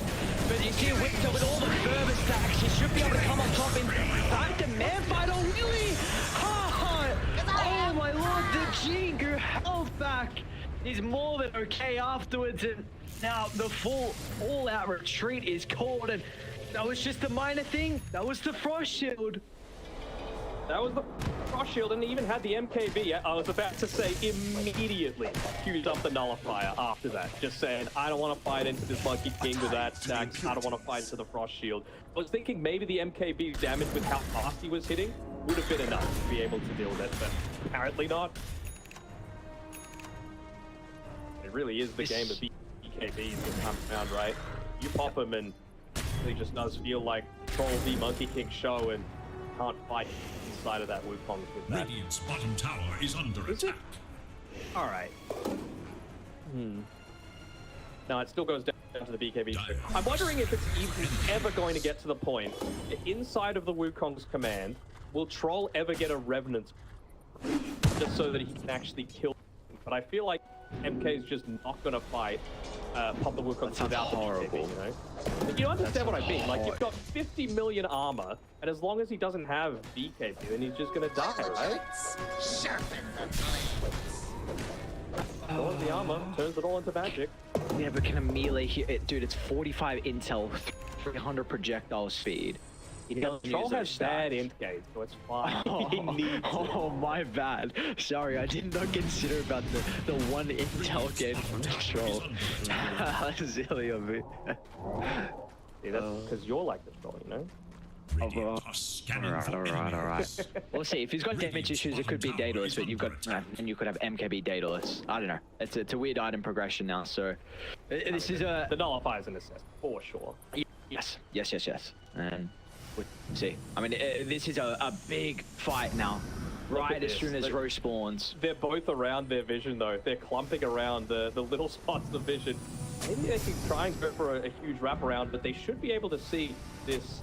but you see Victor with all the fervor stacks. He should be able to come on top in time to man fight. Oh, really? Heart! Oh, my lord, the Jingu held back. He's more than okay afterwards, and now the full all-out retreat is called, and that was just a minor thing. That was the Frost Shield. That was the Frost Shield, and he even had the MKB. I was about to say immediately queued up the Nullifier after that. Just saying, I don't want to fight into this Monkey King with that stacks. I don't want to fight into the Frost Shield. I was thinking maybe the MKB damage with how fast he was hitting would have been enough to be able to deal with it, but apparently not. It really is the game of BKBs this time around, right? You pop him and it just does feel like Troll v Monkey King show and can't fight inside of that Wukong with that. Radiant's bottom tower is under Is it? attack. Alright. No, it still goes down to the BKB. I'm wondering if it's even ever going to get to the point that inside of the Wukong's command, will Troll ever get a Revenant just so that he can actually kill him? But I feel like MK is just not going to fight pop the Wukong sounds without the horrible. BKB, you know? But you understand what I mean? Like, you've got 50 million armor, and as long as he doesn't have BKB, then he's just going to die, right? All of the armor turns it all into magic. Yeah, but can a melee here? Dude, it's 45 intel, 300 projectile speed. He doesn't Troll use has those bad stats. int gauge, so it's fine. Oh, He needs it. oh, my bad. Sorry, I did not consider about the one intel gauge from Troll. That's silly of me. See, that's because you're like the Troll, you know? Radiant are scanning for Alright. We'll see. If he's got damage issues, it could be Daedalus, but you've got, and you could have MKB Daedalus. I don't know. It's a weird item progression now. So this is a The Nullifier's an assist, for sure. yes. And we'll see. I mean, this is a big fight now. Look Right at as this. soon as Look- Rose spawns. They're both around their vision, though. They're clumping around the little spots of vision. Maybe they can try and go for a huge wraparound, but they should be able to see this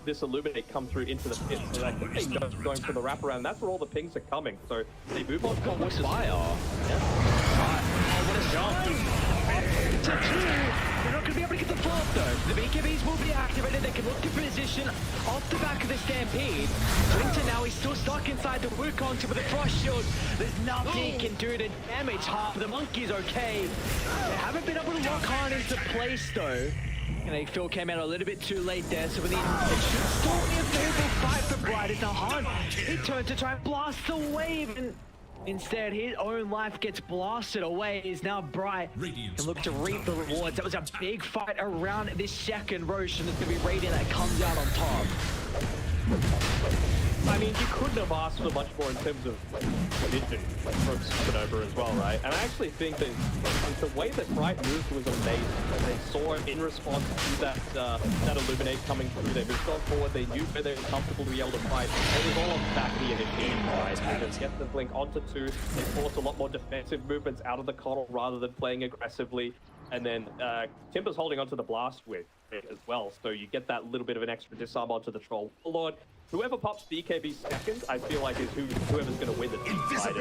this Illuminate come through into the pit. So I think they know going for the wraparound. That's where all the pings are coming. So they move on. God, what's fire? Yeah. Oh, what a jump! You're not going to be able to get the default though. The BKBs will be activated. They can look to position off the back of the Stampede. Winter now, he's still stuck inside the Wukong with a Frost Shield. There's nothing he can do to damage half. The Monkey's okay. They haven't been able to lock Han into place though. And I think Phil came out a little bit too late there, so it should still be a favorable fight for Bright. It's now Han. He turned to try and blast the wave, and instead his own life gets blasted away. He's now Bright and look to reap the rewards. That was a big fight around this second Roshan. It's going to be Radiant that comes out on top. I mean, you couldn't have asked for much more in terms of vision from Supernova as well, right? And I actually think that the way that Bright moved was amazing. They saw it in response to that Illuminate coming through. They moved on forward. They knew where they were comfortable to be able to fight. It was all on the back of the initiation, right? They just get the blink onto 2. They forced a lot more defensive movements out of the Coddle rather than playing aggressively. And then Timber's holding onto the blast with it as well. So you get that little bit of an extra disarm onto the Troll Lord. Whoever pops BKB second, I feel like is whoever's going to win the team fight.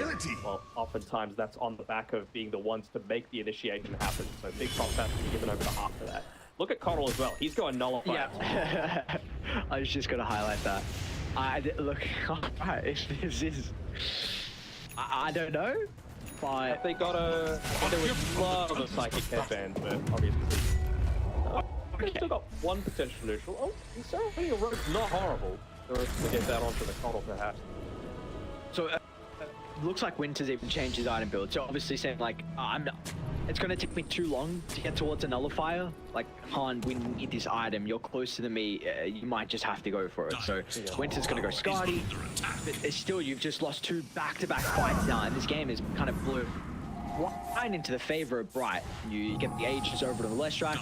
Well, oftentimes that's on the back of being the ones to make the initiation happen. So big props have to be given over to half for that. Look at Coddle as well. He's going nullify. Yeah. I was just going to highlight that. Look, if this is... I don't know, but... They got a... There was love of Psychic Headband, but obviously... They've still got one potential neutral. Oh, Ceremonial Rogue's not horrible. So to get that onto the Coddle, perhaps. So, looks like Winter's even changed his item build. So obviously saying like, it's going to take me too long to get towards a nullifier. Like, Han, we need this item. You're closer than me. You might just have to go for it. So Winter's going to go Skadi. But still, you've just lost 2 back-to-back fights now, and this game is kind of blew right into the favor of Bright. You get the Aegis over to the Leshrac.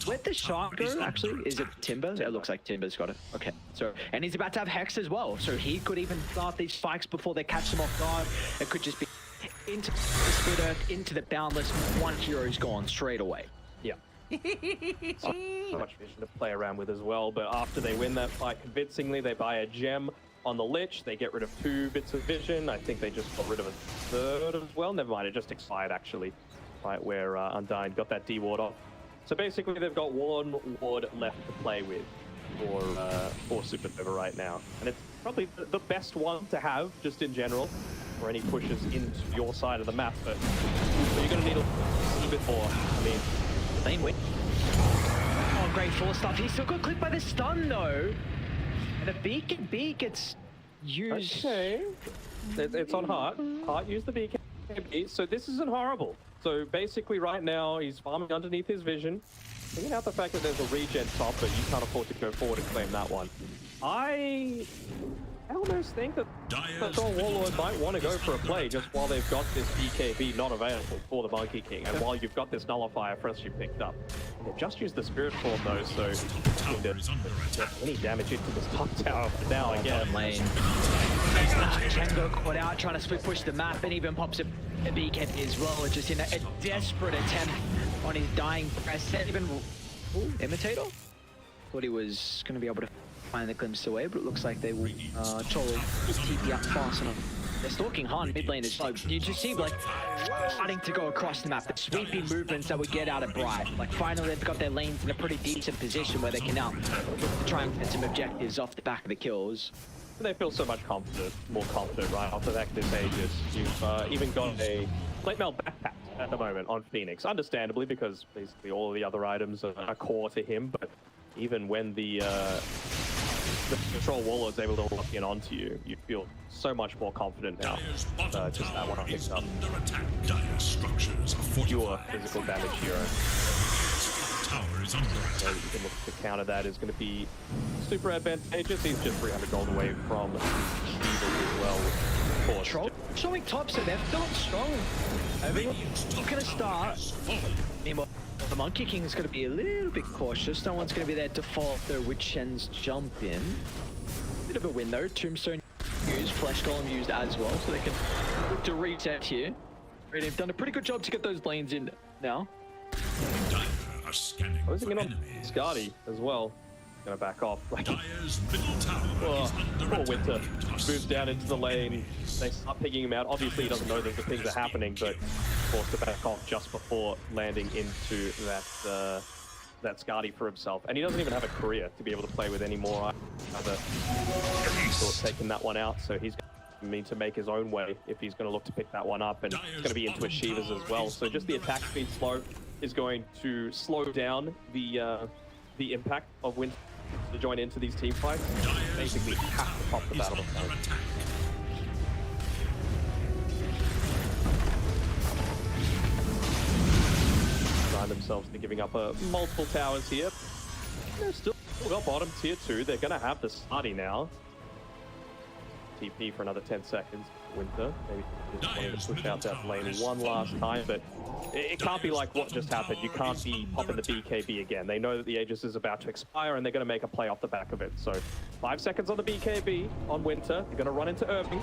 Where'd the shot go, actually? Is it Timber? It looks like Timber's got it. Okay. So, and he's about to have Hex as well. So he could even start these spikes before they catch them off guard. It could just be into the Split Earth, into the Boundless. One hero's gone straight away. Yeah. So much vision to play around with as well. But after they win that fight convincingly, they buy a gem on the Lich. They get rid of 2 bits of vision. I think they just got rid of a 3rd as well. Never mind, it just expired actually. Right where Undyne got that D-Ward off. So basically they've got 1 ward left to play with for Supernova right now. And it's probably the best one to have just in general for any pushes into your side of the map. But you're going to need a little bit more. I mean, Lane win. Oh, great 4 stuff. He's still got clipped by the stun though. And the Beacon B gets used. Okay. It's on Heart. Heart used the BKB. So this isn't horrible. So basically right now he's farming underneath his vision. Thinking out the fact that there's a regen top, but you can't afford to go forward and claim that one. I almost think that the Troll Warlord might want to go for a play just while they've got this BKB not available for the Monkey King, and while you've got this Nullifier freshly picked up. And they've just used the Spirit Form though, so get any damage into this top tower for now, I guess. Lane. Django caught out, trying to split push the map, and even pops a BKB as well, just in a desperate attempt on his dying press. Even Imitator? Thought he was going to be able to find the glimpse away, but it looks like they will Troll TP up fast enough. They're stalking Han mid lane as well. You just see like starting to go across the map, the sweeping movements that would get out of Bright. Like finally they've got their lanes in a pretty decent position where they can now try and get some objectives off the back of the kills. They feel so much more confident right off the back of this Aegis. You've even got a Plate Mail backpack at the moment on Phoenix, understandably because basically all of the other items are core to him, but even when the Troll Warlord's able to lock in onto you, you feel so much more confident now. Just that one I picked up. Pure physical damage hero. So you can look to counter that is going to be super advantageous. He's just 300 gold away from Evil as well. Of course. Troll showing top, so they're feeling strong. Everyone's going to start. Meanwhile, the Monkey King is going to be a little bit cautious. No one's going to be there to default though, with Shen's jump in. Bit of a win though. Tombstone used, Flesh Golem used as well, so they can look to reset here. They've done a pretty good job to get those lanes in now. Closing in on Skadi as well. Gonna back off. Like, poor Winter moves down into the lane. They start picking him out. Obviously, he doesn't know that the things are happening, but forced to back off just before landing into that that Skadi for himself, and he doesn't even have a career to be able to play with anymore. Either sort of taking that one out, so he's going to need to make his own way if he's going to look to pick that one up, and it's going to be into Shivas as well. So just the attack speed slow is going to slow down the impact of Winter to join into these team fights. Basically have to pop the battle of time. Find themselves to giving up multiple towers here. They're still got bottom tier 2. They're going to have the Skadi now. TP for another 10 seconds. Winter maybe just wanting to push out that lane one last time, but it can't be like what just happened. You can't be popping the BKB again. They know that the Aegis is about to expire and they're going to make a play off the back of it. So 5 seconds on the BKB on Winter. They're going to run into Irving.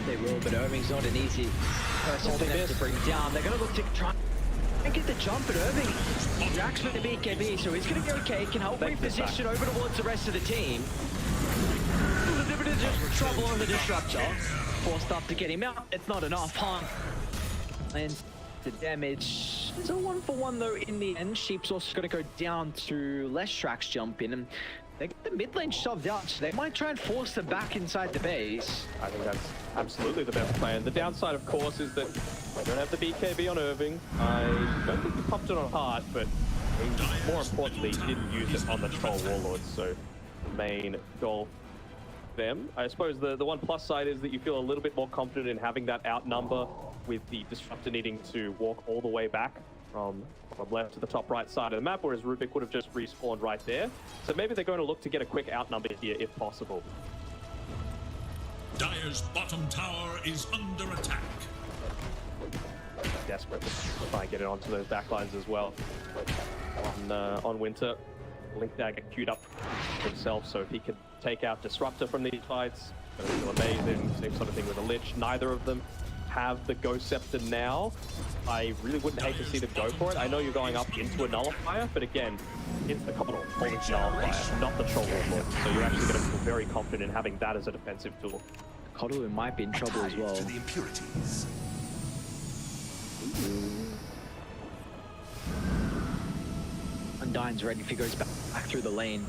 They will, but Irving's not an easy person for them to bring down. They're going to look to try and get the jump at Irving. Reacts with the BKB, so he's going to be okay. Can help reposition over towards the rest of the team. A little bit of just trouble on the Disruptor. Forced up to get him out. It's not enough, huh? And the damage is a 1-for-1 though in the end. Sheep's also going to go down to Leshrac jump in, and they get the mid lane shoved out, so they might try and force them back inside the base. I think that's absolutely the best plan. The downside, of course, is that they don't have the BKB on Irving. I don't think he popped it on Hart, but more importantly, he didn't use it on the Troll Warlords, so the main goal them. I suppose the one plus side is that you feel a little bit more confident in having that outnumber with the Disruptor needing to walk all the way back from left to the top right side of the map, whereas Rubik would have just respawned right there. So maybe they're going to look to get a quick outnumber here if possible. Dire's bottom tower is under attack. Desperate to try and get it onto those backlines as well. On Winter, Blink Dagger queued up himself, so if he could take out Disruptor from these fights, it's going to be amazing. Same sort of thing with a Lich. Neither of them have the Ghost Scepter now. I really wouldn't hate to see them go for it. I know you're going up into a Nullifier, but again, it's the Coddle holding the Nullifier, not the Troll Warlord. So you're actually going to feel very confident in having that as a defensive tool. Coddle might be in trouble as well. To the impurities. Undyne's ready if he goes back through the lane.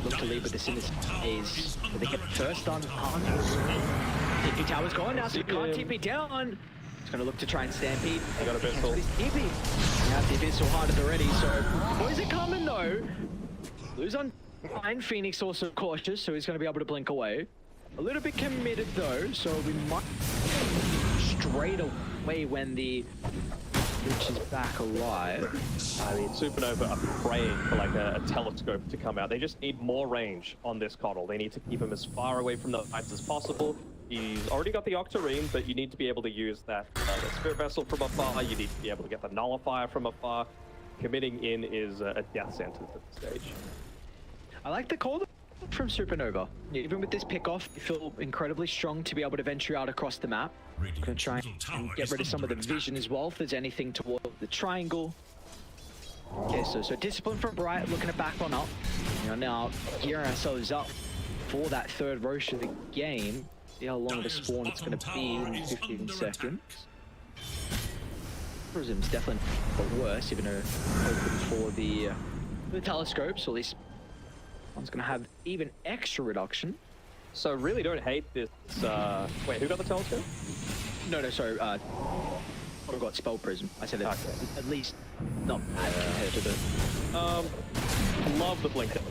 Look to leave with the Sinister Haze. But they get the first on TP tower's gone now, so he can't TP down. He's going to look to try and stampede. They got a Abyssal. TP. Now the Abyssal harded already, so boys are coming though. Lose on Undyne. Phoenix also cautious, so he's going to be able to blink away. A little bit committed though, so we might straight away when the Lich is back alive. I mean, Supernova are praying for like a telescope to come out. They just need more range on this Coddle. They need to keep him as far away from the fights as possible. He's already got the Octarine, but you need to be able to use that the Spirit Vessel from afar. You need to be able to get the Nullifier from afar. Committing in is a death sentence at this stage. I like the call from Supernova. Even with this pick-off, you feel incredibly strong to be able to venture out across the map. Gonna try and get rid of some of the vision as well, if there's anything toward the triangle. Okay, so Discipline from Bright, looking to back one up. You know, now gearing ourselves up for that third Rosh of the game. See how long of a spawn it's going to be in 15 seconds. Prism's definitely the worst, even though hoping for the telescope, so at least one's going to have even extra reduction. So really don't hate this. Wait, who got the telescope? No, sorry. I got Spell Prism. I said that at least not bad compared to the. Love the Blink Dagger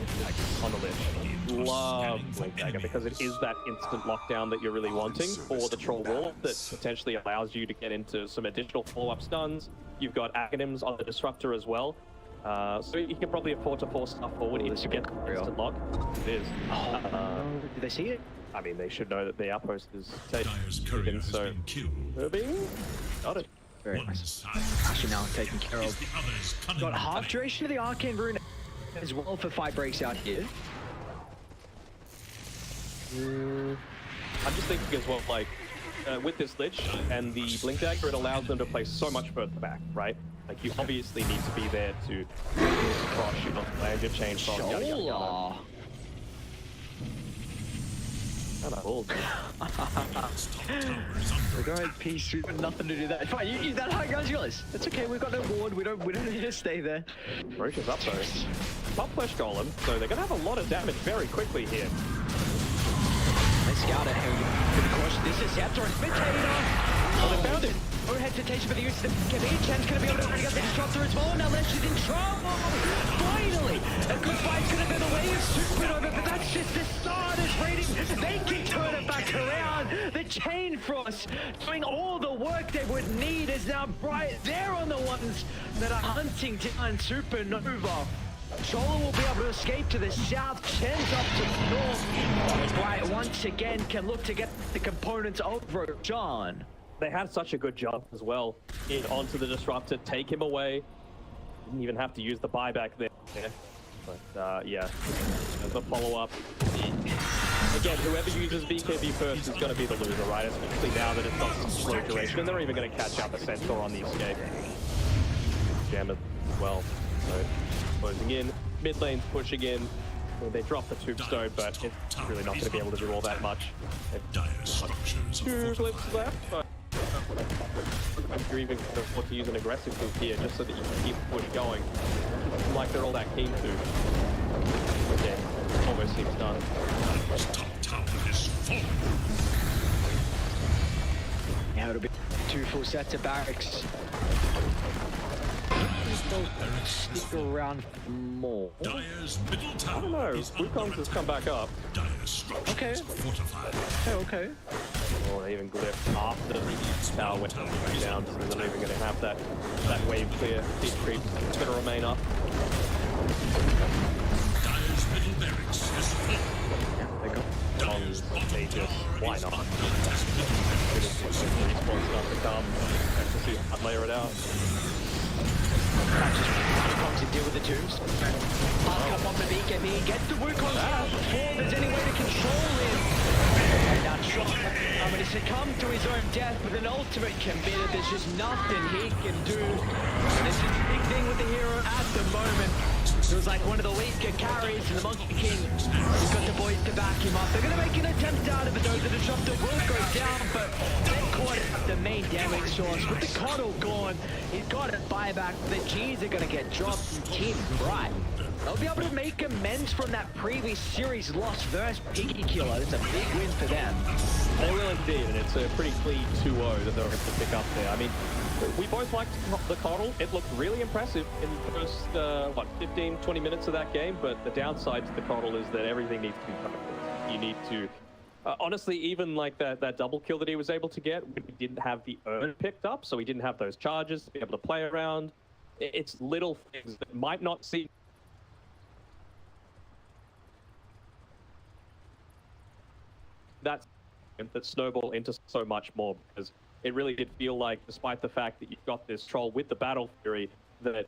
on the Lich. Love Blink Dagger because it is that instant lockdown that you're really wanting for the Troll Wall that potentially allows you to get into some additional follow-up stuns. You've got Aghanims on the Disruptor as well. So you can probably afford to force stuff forward if you get the instant lock. It is. Did they see it? I mean, they should know that the outpost is Dire's courier taken, has so been killed. Irving got it. Very One nice. side Actually now taken care is of. the other's cunning Got half blade. duration of the Arcane Rune as well for fight breaks out here. I'm just thinking as well, like, with this Lich and the Blink Dagger, it allows them to play so much further back, right? Like, you obviously need to be there to cross, you know, land your chain from yada, yada, yada. Kind of old. Dire's top tower is under Go ahead, peace. We've got nothing to do that. Fine, you that high guys yours. That's okay. We've got no ward. We don't need to stay there. Roach is up though. Top flesh golem, so they're gonna have a lot of damage very quickly here. They scout it. Good caution. This is Scepter and Potato. Oh, they found it. No hesitation for the use of the Kevin. Chan's gonna be able to bring up the disruptor as well. Now Les is in trouble. Finally, a good fight's gonna go the way of Supernova, but that's just the start as rating. They can turn it back around. The Chain Frost doing all the work they would need is now bright. They're on the ones that are hunting down Supernova. Shola will be able to escape to the south, Chen's up to the north. Bright once again can look to get the components of Roshan. They had such a good job as well in onto the disruptor, take him away. Didn't even have to use the buyback there. But yeah, as a follow-up. Again, whoever uses BKB first is going to be the loser, right? Especially now that it's got some slow duration, and they're even going to catch up a Centaur on the escape. Jam as well. So closing in, mid lane's pushing in. Well, they drop the tombstone, but it's really not going to be able to do all that much. Dire's structures are Two fortified. glyphs left, but you're even going to afford to use an aggressive move here just so that you can keep the push going. Like they're all that keen to. Okay, almost seems done. Dire's top tower is full. Yeah, it'll be 2 full sets of barracks. Stick around for more. Dire's middle tower I don't know, is under Wukong's has come back up. Dire's structures Okay. are fortified. Okay. Oh, they even glyphed after the tower went down, so they're not even going to have that wave clear. These creeps going to remain up. Dire's middle barracks is full. They got Dire's bottom they just, tower why is not? under attack. Respawn stuff to come. Have to see how layer it out. Comes to deal with the tombs. I'll come on the BKB, gets the Wukong out before there's any way to control him. And now Tron, I'm going to succumb to his own death with an ultimate committed. There's just nothing he can do. This is the big thing with the hero at the moment. Feels like one of the weaker carries, and the Monkey King has got the boys to back him up. They're going to make an attempt out of it, though. The disruptor will go down, but they caught the main damage source. With the Coddle gone, he's got a buyback. The G's are going to get dropped from Team Bright. They'll be able to make amends from that previous series loss versus Piggy Killer. It's a big win for them. They will indeed, and it's a pretty clean 2-0 that they're able to pick up there. I mean, we both liked the Coddle. It looked really impressive in the first, 15, 20 minutes of that game, but the downside to the Coddle is that everything needs to be perfect. You need to... honestly, even like that double kill that he was able to get, we didn't have the urn picked up, so we didn't have those charges to be able to play around. It's little things that might not seem... that snowball into so much more, because it really did feel like, despite the fact that you've got this troll with the Battle Fury, that